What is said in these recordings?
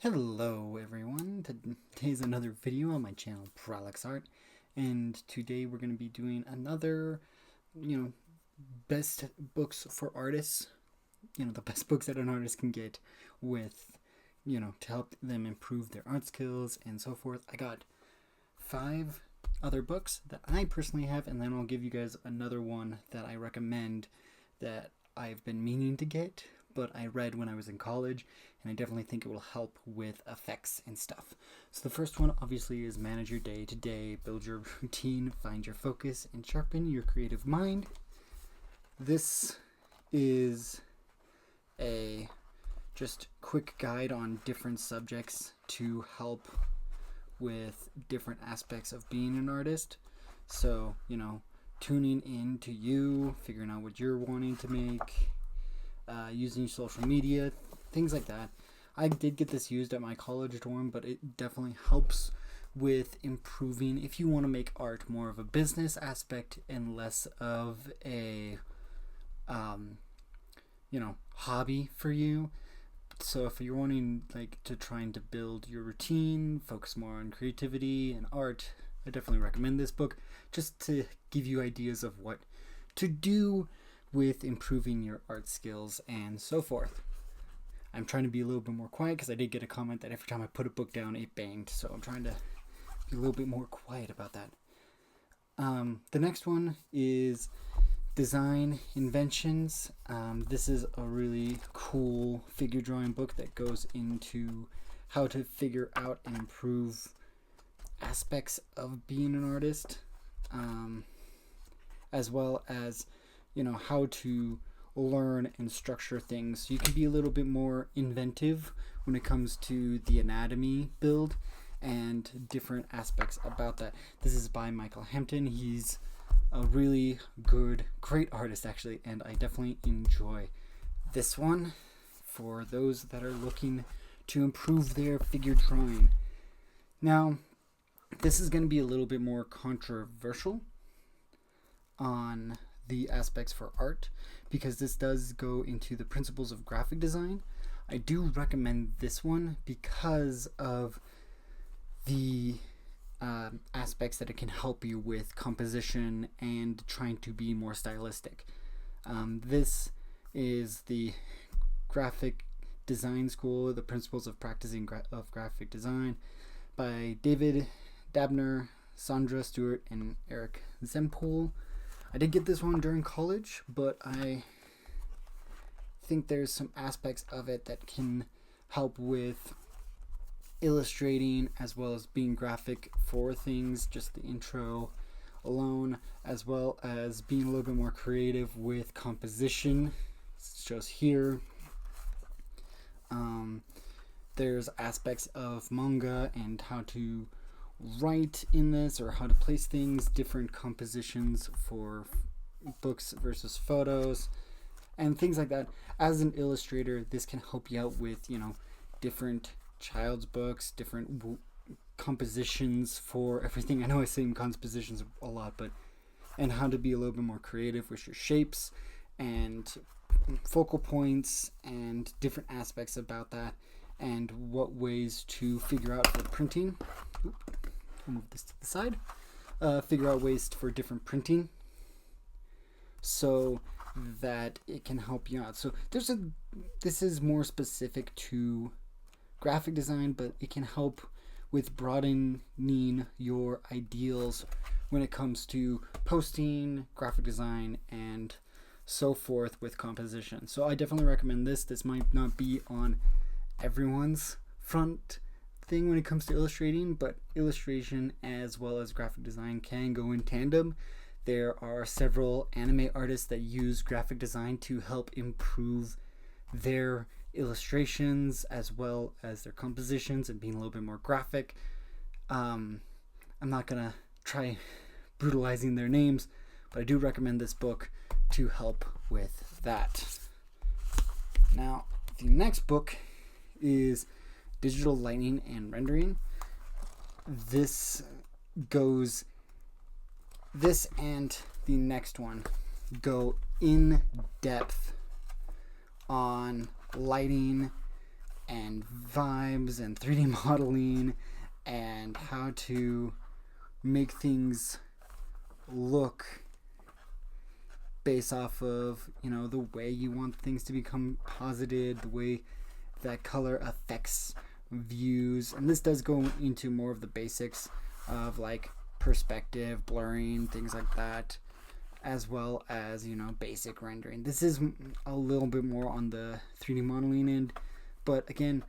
Hello everyone, today's another video on my channel Prolix Art, and today we're going to be doing another, best books for artists, the best books that an artist can get with, to help them improve their art skills and so forth. I got 5 other books that I personally have, and then I'll give you guys another one that I recommend that I've been meaning to get, but I read when I was in college, and I definitely think it will help with effects and stuff. So the first one obviously is Manage Your Day to Day, Build Your Routine, Find Your Focus, and Sharpen Your Creative Mind. This is a just quick guide on different subjects to help with different aspects of being an artist. So, tuning in to you, figuring out what you're wanting to make, using social media, things like that. I did get this used at my college dorm, but it definitely helps with improving if you want to make art more of a business aspect and less of a hobby for you. So if you're wanting to trying to build your routine, focus more on creativity and art, I definitely recommend this book just to give you ideas of what to do with improving your art skills and so forth. I'm trying to be a little bit more quiet because I did get a comment that every time I put a book down it banged, so I'm trying to be a little bit more quiet about that. The next one is Design Inventions. This is a really cool figure drawing book that goes into how to figure out and improve aspects of being an artist, as well as how to learn and structure things so you can be a little bit more inventive when it comes to the anatomy build and different aspects about that. This is by Michael Hampton. He's a really great artist actually, and I definitely enjoy this one for those that are looking to improve their figure drawing. Now, this is going to be a little bit more controversial on the aspects for art because this does go into the principles of graphic design. I do recommend this one because of the aspects that it can help you with composition and trying to be more stylistic. This is the Graphic Design School, The Principles of Practicing of Graphic Design by David Dabner, Sandra Stewart, and Eric Zempool. I did get this one during college, but I think there's some aspects of it that can help with illustrating as well as being graphic for things, just the intro alone, as well as being a little bit more creative with composition. It shows here. There's aspects of manga and how to write in this, or how to place things, different compositions for books versus photos and things like that. As an illustrator, this can help you out with different child's books, different compositions for everything. I know I say compositions a lot, but and how to be a little bit more creative with your shapes and focal points and different aspects about that, and what ways to figure out for printing. I'll move this to the side. Figure out ways for different printing so that it can help you out. So this is more specific to graphic design, but it can help with broadening your ideals when it comes to posting, graphic design, and so forth with composition. So I definitely recommend this. This might not be on everyone's front thing when it comes to illustrating, but illustration as well as graphic design can go in tandem. There are several anime artists that use graphic design to help improve their illustrations as well as their compositions and being a little bit more graphic. I'm not gonna try brutalizing their names, but I do recommend this book to help with that. Now, the next book is Digital Lighting and Rendering. This and the next one go in depth on lighting and vibes and 3D modeling and how to make things look based off of, the way you want things to become posited, the way that color affects views. And this does go into more of the basics of like perspective, blurring, things like that, as well as, basic rendering. This is a little bit more on the 3D modeling end, but again,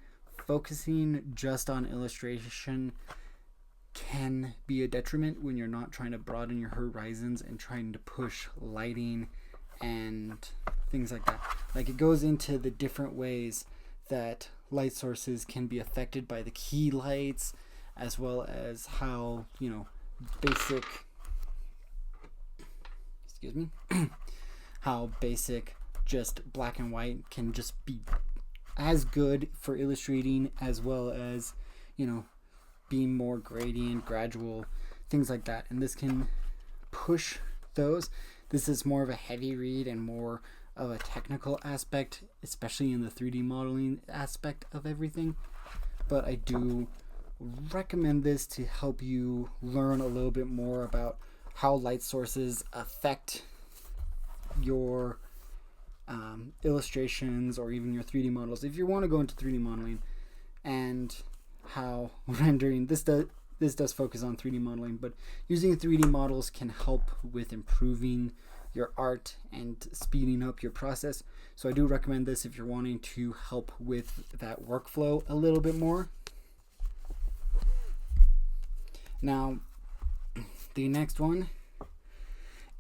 focusing just on illustration can be a detriment when you're not trying to broaden your horizons and trying to push lighting and things like that. Like, it goes into the different ways that light sources can be affected by the key lights, as well as how, basic, how basic just black and white can just be as good for illustrating, as well as, being more gradient, gradual, things like that. And this can push those. This is more of a heavy read and more of a technical aspect, especially in the 3D modeling aspect of everything. But I do recommend this to help you learn a little bit more about how light sources affect your illustrations or even your 3D models, if you want to go into 3D modeling, and how rendering, this does focus on 3D modeling, but using 3D models can help with improving your art and speeding up your process. So I do recommend this if you're wanting to help with that workflow a little bit more. Now, the next one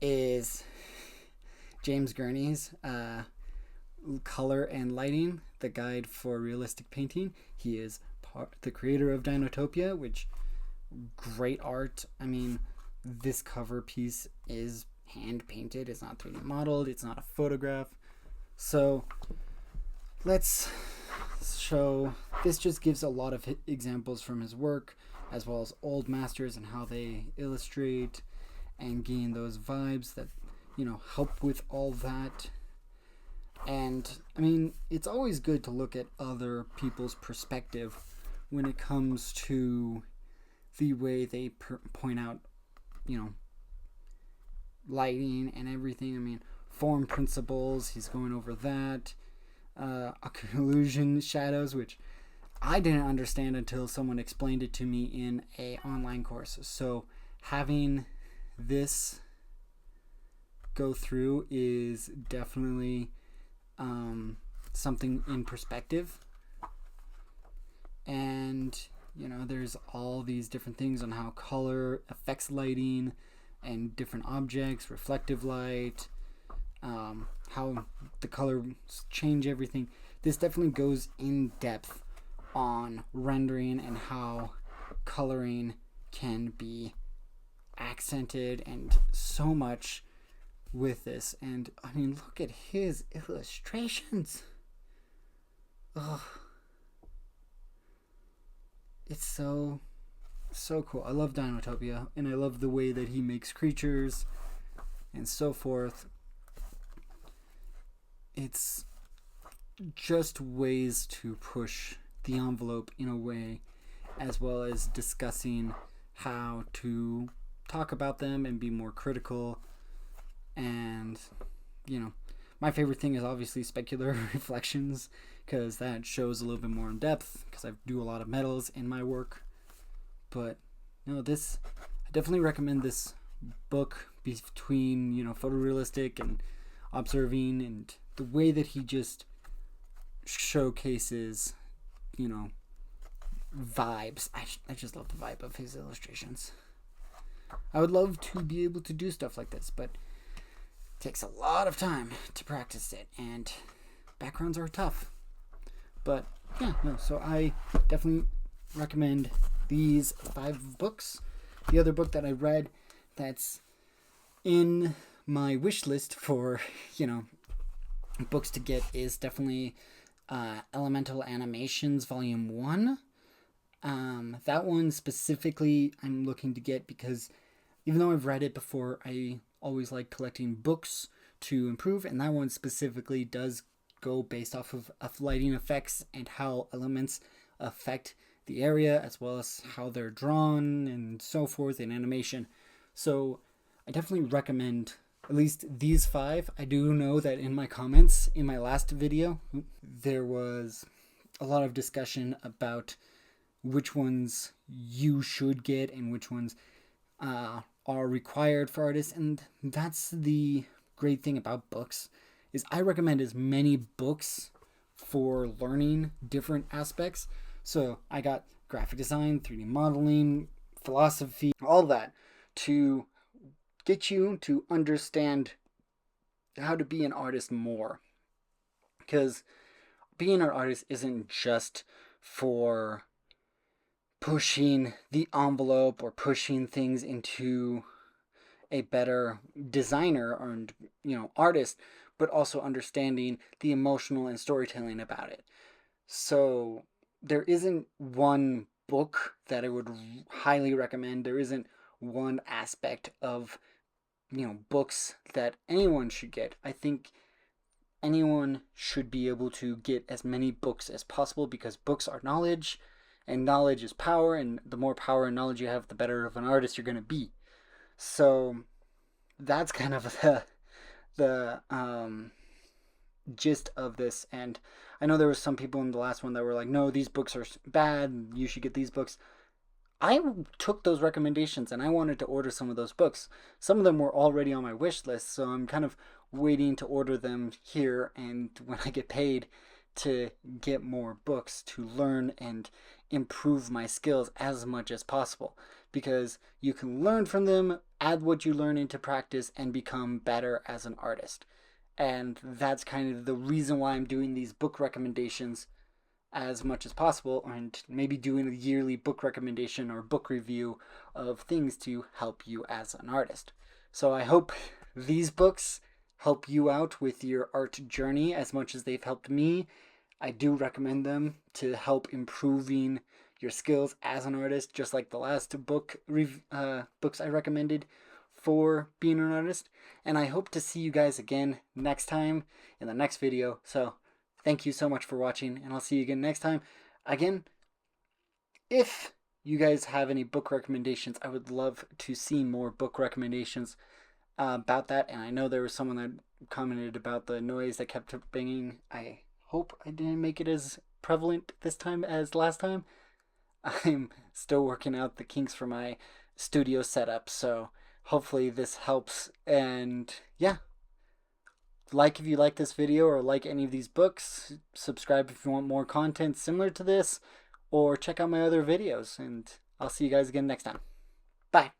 is James Gurney's Color and Lighting, the Guide for Realistic Painting. He is the creator of Dinotopia, which, great art. I mean, this cover piece is hand painted. It's not 3D modeled. It's not a photograph. So let's show, this just gives a lot of examples from his work, as well as old masters and how they illustrate and gain those vibes that, help with all that. And I mean, it's always good to look at other people's perspective when it comes to the way they point out, lighting and everything. I mean, form principles, he's going over that. Occlusion shadows, which I didn't understand until someone explained it to me in a online course. So having this go through is definitely something in perspective. And there's all these different things on how color affects lighting and different objects, reflective light, how the colors change everything. This definitely goes in depth on rendering and how coloring can be accented and so much with this. And I mean, look at his illustrations. Ugh. It's so cool. I love Dinotopia, and I love the way that he makes creatures and so forth. It's just ways to push the envelope in a way, as well as discussing how to talk about them and be more critical. And my favorite thing is obviously specular reflections, because that shows a little bit more in depth, because I do a lot of metals in my work. But I definitely recommend this book between photorealistic and observing, and the way that he just showcases vibes. I just love the vibe of his illustrations. I would love to be able to do stuff like this, but it takes a lot of time to practice it, and backgrounds are tough. But so I definitely recommend these 5 books. The other book that I read that's in my wish list for books to get is definitely Elemental Animations Volume 1. That one specifically I'm looking to get because even though I've read it before, I always like collecting books to improve, and that one specifically does go based off of lighting effects and how elements affect the area, as well as how they're drawn and so forth in animation. So I definitely recommend at least these 5. I do know that in my comments in my last video, there was a lot of discussion about which ones you should get and which ones are required for artists. And that's the great thing about books, is I recommend as many books for learning different aspects. So I got graphic design, 3D modeling, philosophy, all that, to get you to understand how to be an artist more. Because being an artist isn't just for pushing the envelope or pushing things into a better designer or artist, but also understanding the emotional and storytelling about it. So there isn't one book that I would highly recommend. There isn't one aspect of books that anyone should get. I think anyone should be able to get as many books as possible, because books are knowledge and knowledge is power, and the more power and knowledge you have, the better of an artist you're going to be. So that's kind of the gist of this. And I know there was some people in the last one that were like, no, these books are bad, you should get these books. I took those recommendations and I wanted to order some of those books. Some of them were already on my wish list, so I'm kind of waiting to order them here, and when I get paid, to get more books to learn and improve my skills as much as possible. Because you can learn from them, add what you learn into practice, and become better as an artist. And that's kind of the reason why I'm doing these book recommendations as much as possible, and maybe doing a yearly book recommendation or book review of things to help you as an artist. So I hope these books help you out with your art journey as much as they've helped me. I do recommend them to help improving your skills as an artist, just like the last books I recommended for being an artist. And I hope to see you guys again next time in the next video. So thank you so much for watching, and I'll see you again next time. Again, if you guys have any book recommendations, I would love to see more book recommendations about that. And I know there was someone that commented about the noise that kept banging. I hope I didn't make it as prevalent this time as last time. I'm still working out the kinks for my studio setup, so hopefully this helps. And yeah, like if you like this video or like any of these books, subscribe if you want more content similar to this, or check out my other videos, and I'll see you guys again next time. Bye.